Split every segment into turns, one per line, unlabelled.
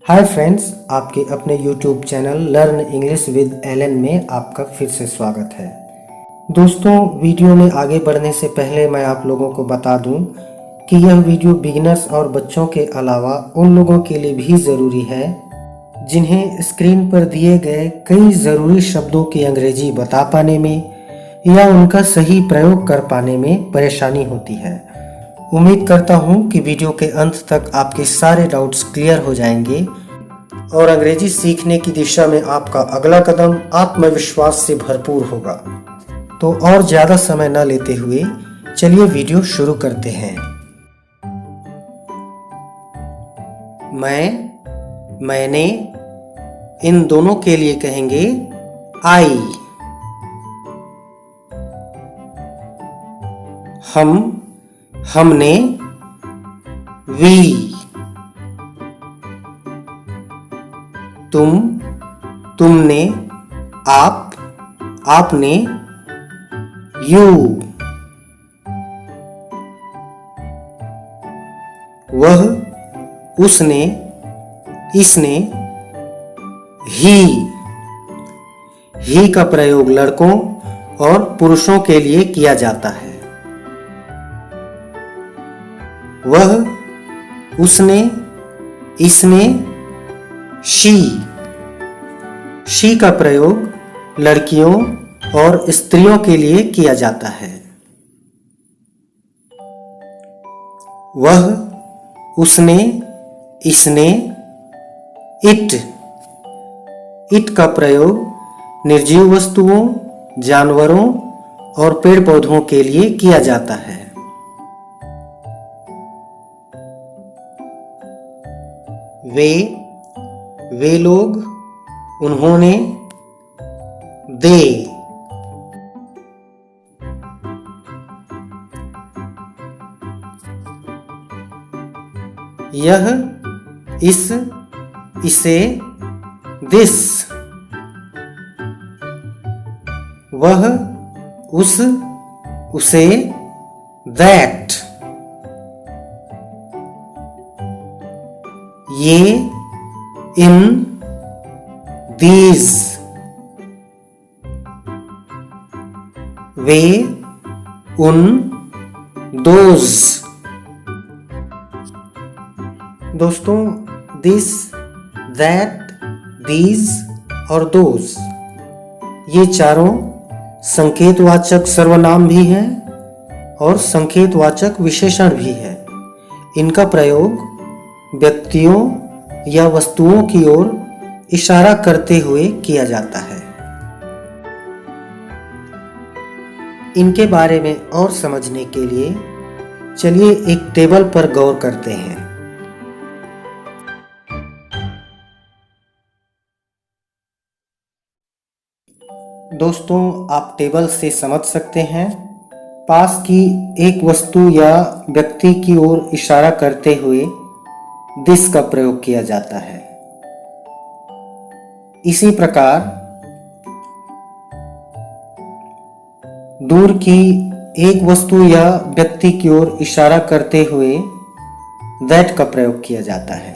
Hi friends, आपके अपने YouTube channel learn English with Allen में आपका फिर से स्वागत है। दोस्तों, वीडियो में आगे बढ़ने से पहले मैं आप लोगों को बता दूं कि यह वीडियो बिगिनर्स और बच्चों के अलावा उन लोगों के लिए भी ज़रूरी है जिन्हें स्क्रीन पर दिए गए कई ज़रूरी शब्दों की अंग्रेजी बता पाने में या उनका सही प्रयोग कर पाने में परेशानी होती है। उम्मीद करता हूं कि वीडियो के अंत तक आपके सारे डाउट्स क्लियर हो जाएंगे और अंग्रेजी सीखने की दिशा में आपका अगला कदम आत्मविश्वास से भरपूर होगा। तो और ज़्यादा समय न लेते हुए चलिए वीडियो शुरू करते हैं। मैं, मैंने, इन दोनों के लिए कहेंगे आई। हम, हमने, वी। तुम, तुमने, आप, आपने, यू। वह, उसने, इसने, ही का प्रयोग लड़कों और पुरुषों के लिए किया जाता है। वह, उसने, इसने, शी का प्रयोग लड़कियों और स्त्रियों के लिए किया जाता है। वह, उसने, इसने, इट का प्रयोग निर्जीव वस्तुओं, जानवरों और पेड़ पौधों के लिए किया जाता है। वे लोग, उन्होंने, दे। यह, इस, इसे, दिस। वह, उस, उसे, दैट। ये, इन, these। वे, उन, those। दोस्तों, this, that, these और those ये चारों संकेतवाचक सर्वनाम भी हैं और संकेतवाचक विशेषण भी है। इनका प्रयोग व्यक्तियों या वस्तुओं की ओर इशारा करते हुए किया जाता है। इनके बारे में और समझने के लिए चलिए एक टेबल पर गौर करते हैं। दोस्तों, आप टेबल से समझ सकते हैं पास की एक वस्तु या व्यक्ति की ओर इशारा करते हुए दिस का प्रयोग किया जाता है। इसी प्रकार दूर की एक वस्तु या व्यक्ति की ओर इशारा करते हुए दैट का प्रयोग किया जाता है।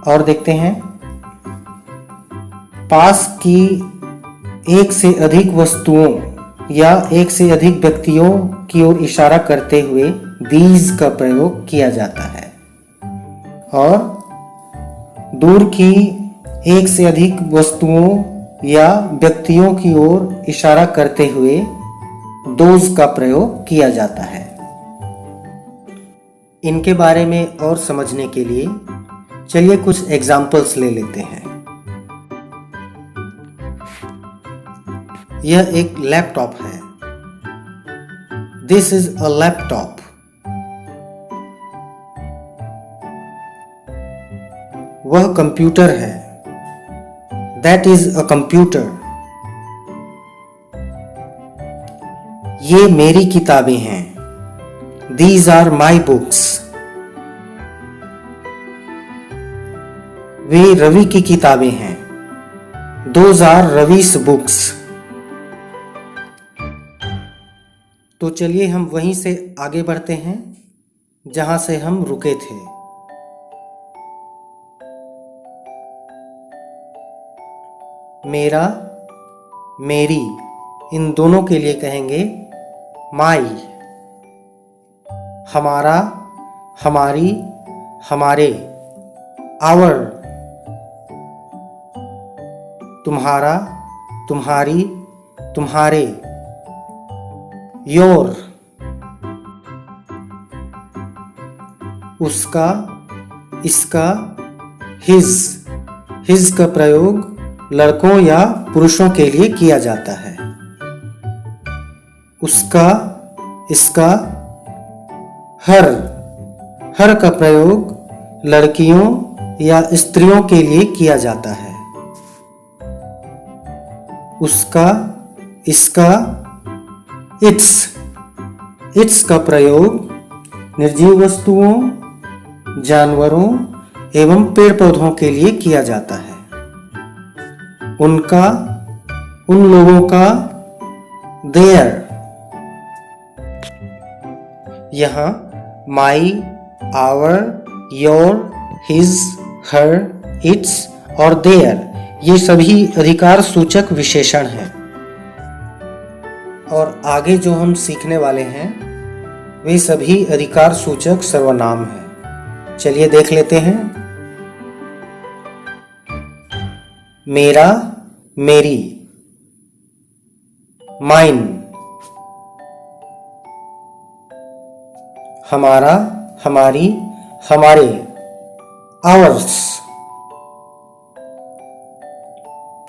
और देखते हैं, पास की एक से अधिक वस्तुओं या एक से अधिक व्यक्तियों की ओर इशारा करते हुए these का प्रयोग किया जाता है। और दूर की एक से अधिक वस्तुओं या व्यक्तियों की ओर इशारा करते हुए those का प्रयोग किया जाता है। इनके बारे में और समझने के लिए चलिए कुछ एग्जाम्पल्स ले लेते हैं। यह एक लैपटॉप है। This is a laptop। वह कंप्यूटर है। That is a computer। ये मेरी किताबें हैं। These are my books। वे रवि की किताबें हैं। Those are Ravi's books। तो चलिए हम वहीं से आगे बढ़ते हैं जहां से हम रुके थे। मेरा, मेरी, इन दोनों के लिए कहेंगे माई। हमारा, हमारी, हमारे, आवर। तुम्हारा, तुम्हारी, तुम्हारे, योर। उसका, इसका, हिज। हिज का प्रयोग लड़कों या पुरुषों के लिए किया जाता है। उसका, इसका, हर। हर का प्रयोग लड़कियों या स्त्रियों के लिए किया जाता है। उसका, इसका, इट्स। इट्स का प्रयोग निर्जीव वस्तुओं, जानवरों एवं पेड़ पौधों के लिए किया जाता है। उनका, उन लोगों का, देयर। यहाँ my, our, your, his, her, its और देयर ये सभी अधिकार सूचक विशेषण हैं। और आगे जो हम सीखने वाले हैं वे सभी अधिकार सूचक सर्वनाम हैं। चलिए देख लेते हैं। मेरा, मेरी, माइन। हमारा, हमारी, हमारे, आवर्स।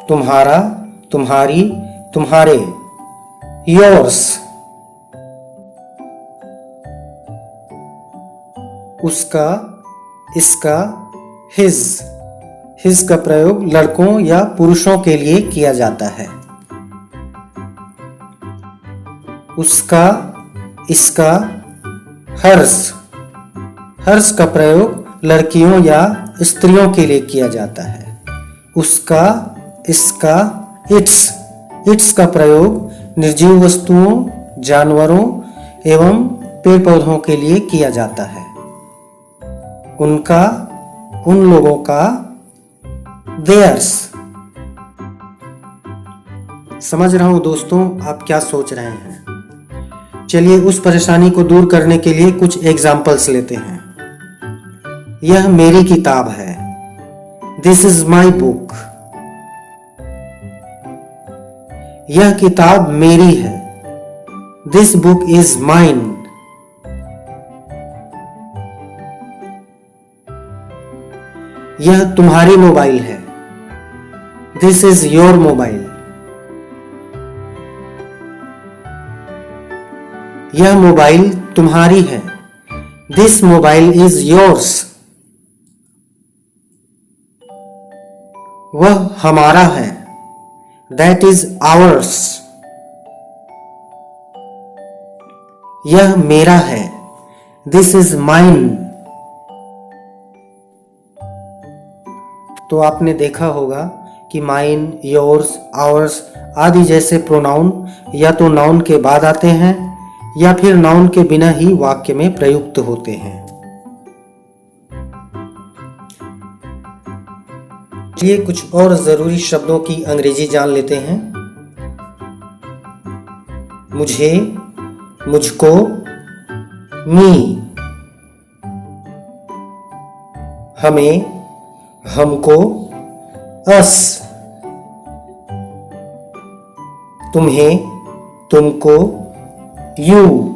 तुम्हारा, तुम्हारी, तुम्हारे, योर्स। उसका, इसका, हिज। हिज का प्रयोग लड़कों या पुरुषों के लिए किया जाता है। उसका, इसका, हर्ष। हर्ष का प्रयोग लड़कियों या स्त्रियों के लिए किया जाता है। उसका, इसका, इट्स। इट्स का प्रयोग निर्जीव वस्तुओं, जानवरों एवं पेड़ पौधों के लिए किया जाता है। उनका, उन लोगों का, देयर्स। समझ रहा हूं दोस्तों आप क्या सोच रहे हैं। चलिए उस परेशानी को दूर करने के लिए कुछ एग्जाम्पल्स लेते हैं। यह मेरी किताब है। This is my book. यह किताब मेरी है। This book is mine. यह तुम्हारी मोबाइल है। This is your mobile. यह मोबाइल तुम्हारी है। This mobile is yours. वह हमारा है। That is ours. यह मेरा है। This is mine. तो आपने देखा होगा कि माइन, योर्स, आवर्स आदि जैसे प्रोनाउन या तो नाउन के बाद आते हैं या फिर नाउन के बिना ही वाक्य में प्रयुक्त होते हैं। चलिए कुछ और जरूरी शब्दों की अंग्रेजी जान लेते हैं। मुझे, मुझको, मी। हमें, हमको, अस। तुम्हें, तुमको, यू।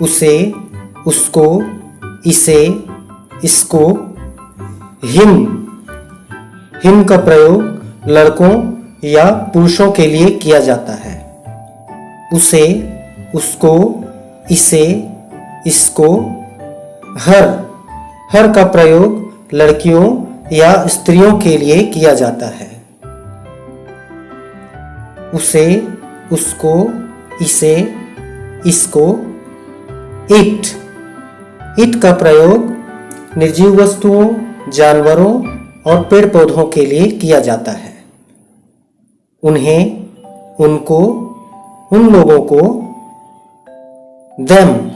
उसे, उसको, इसे, इसको, हिम। हिम का प्रयोग लड़कों या पुरुषों के लिए किया जाता है। उसे, उसको, इसे, इसको, हर। हर का प्रयोग लड़कियों या स्त्रियों के लिए किया जाता है। उसे, उसको, इसे, इसको, इट। इट का प्रयोग निर्जीव वस्तुओं, जानवरों और पेड़ पौधों के लिए किया जाता है। उन्हें, उनको, उन लोगों को, them।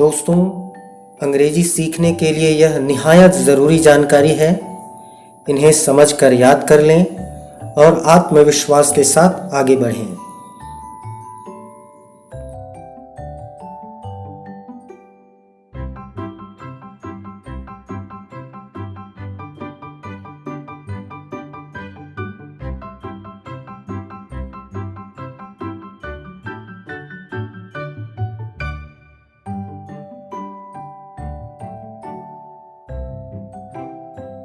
दोस्तों, अंग्रेजी सीखने के लिए यह निहायत ज़रूरी जानकारी है। इन्हें समझकर याद कर लें और आत्मविश्वास के साथ आगे बढ़ें।